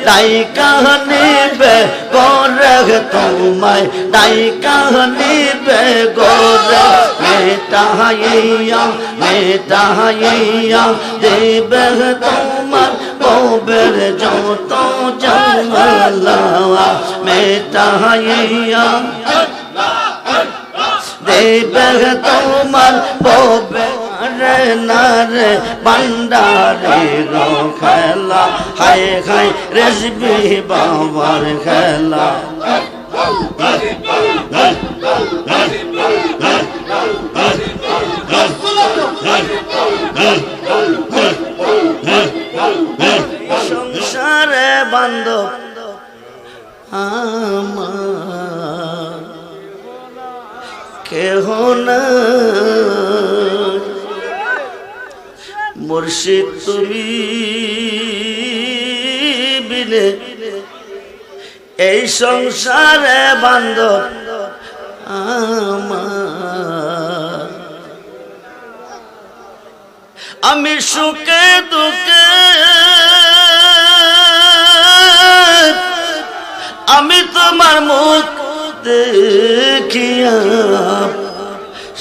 ডাইকা নিবে গোরে তোমায় ডাইকা নিবে গোরে মেটাইয়া দেবে তোমার বউবের যত জ্বালা মেটাইয়া দেবে তোমার বউবের নারে বান্ডারে খেলা হায় হায় রেসবি বাবার খেলা সংসারে বান্ধব আমার কেহ না মুর্শিদ তুমি বিনে এই সংসারে বান্ধব আমার আমি সুখে দুঃখে আমি তোমার মুখ দেখিয়া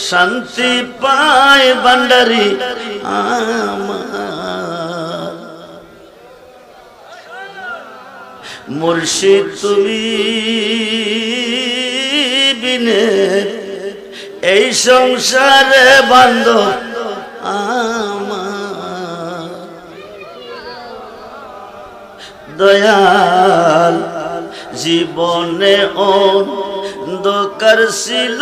শান্তি পায় ভান্ডারি আমার মুর্শিদ তুমি বিনে এই সংসারে বান্ধব আমার দয়াল জীবনে অন্ধকার ছিল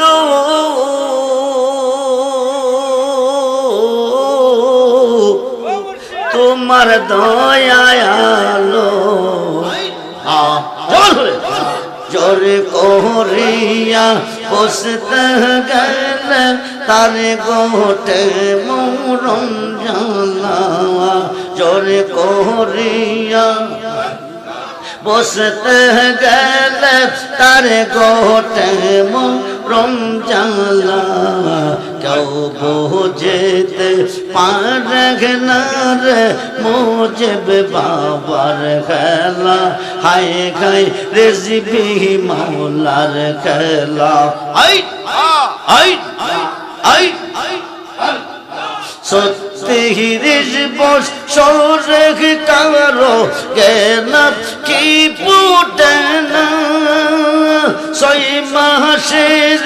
তোমার দয়ালো জোরে করিয়া বসতে গেলে তারে গোটে মরণ জ্বালা জোরে করিয়া বসতে গেলে তারে গোটে মরণ জ্বালা কেউ বুঝতে পারে না রে মুজিব বাবার খেলা হায় হায় রেজবি মাওলার খেলা আই আই আই সত্যি বস সরেখ কারো কেনা কি পুটে না ছয় মাসের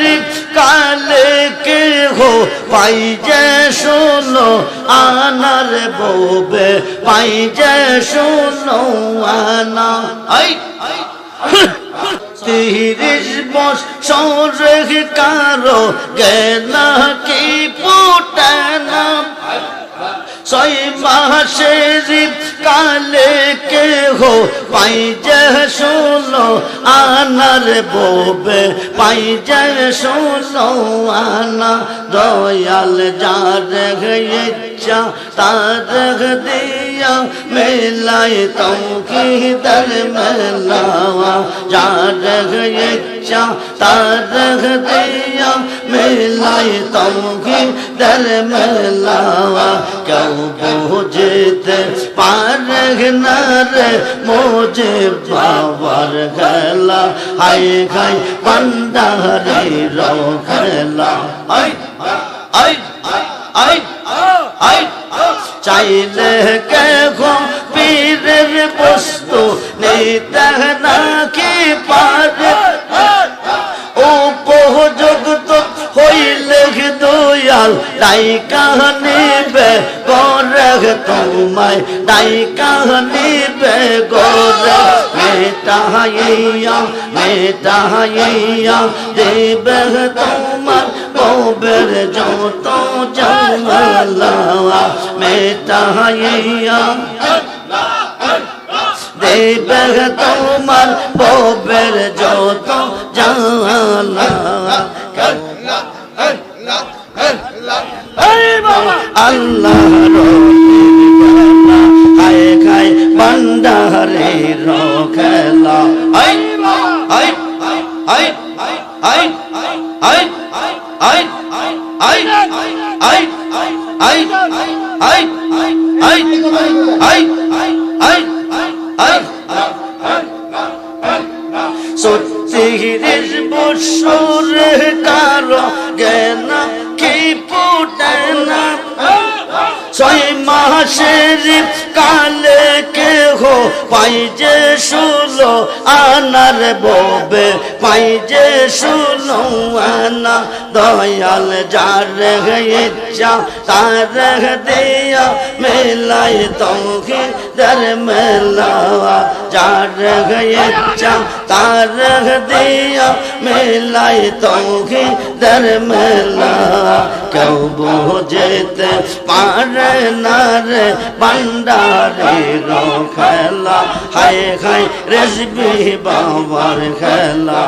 কালে কে হো পাই যে শোনো আনার বউবে পাই যে শোনো আনা আই 30 বছর কারো গেনা কি পুটে না 6 মাসের কালে কে হো পাই যে শোনো আনার বউবে পাই যে শোনো আনা দয়াল যার ইচ্ছা তার দিয়া মেলাই তৌকিদার মেলাওয়া যার ইচ্ছা তার দিয়া মেলাই তৌকিদার মেলাওয়া কেউ বুঝতে পারে না রে মুজিব বাবার খেলা হায় হায় বান্দারির খেলা আই আই আই আই চাইলে কে গো পীরের বস্তু নিতে নাকি পারে উপযুক্ত হইলে দয়াল ডাইকা নিবে গোরে তোমায় ডাইকা নিবে গোরে মেটাইয়া দেবে তোমার বউবের যত জ্বালা মেটাইয়া দেবে তোমার বউবের যত জ্বালা আল্লাহ হায় খায় বান্দারের খেলা আই আই আই আই আই আই আই আই আই আই আই আই আই আই সত্যির বছরে কারো জ্ঞান কি ফুটে না 6 মাসের কালে কেহ পাই যে 16 আনার ববে পাই যে 16 আনা দয়াল যার ইচ্ছা তার দিয়া মেলাই তৌহিদ দের মেলা যার ইচ্ছা তার দিয়া মেলাই তৌহিদ দের মেলা কেউ বুঝতে পারে না রে ভান্ডারের খেলা হায় হায় রেজবি বাবার খেলা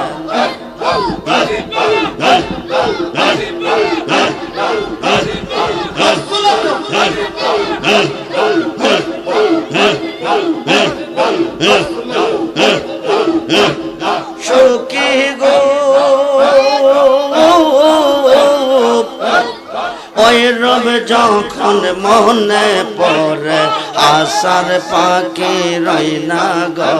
সখী গো ওই রব যখন মনে পড়ে আশার পাখি রই না গো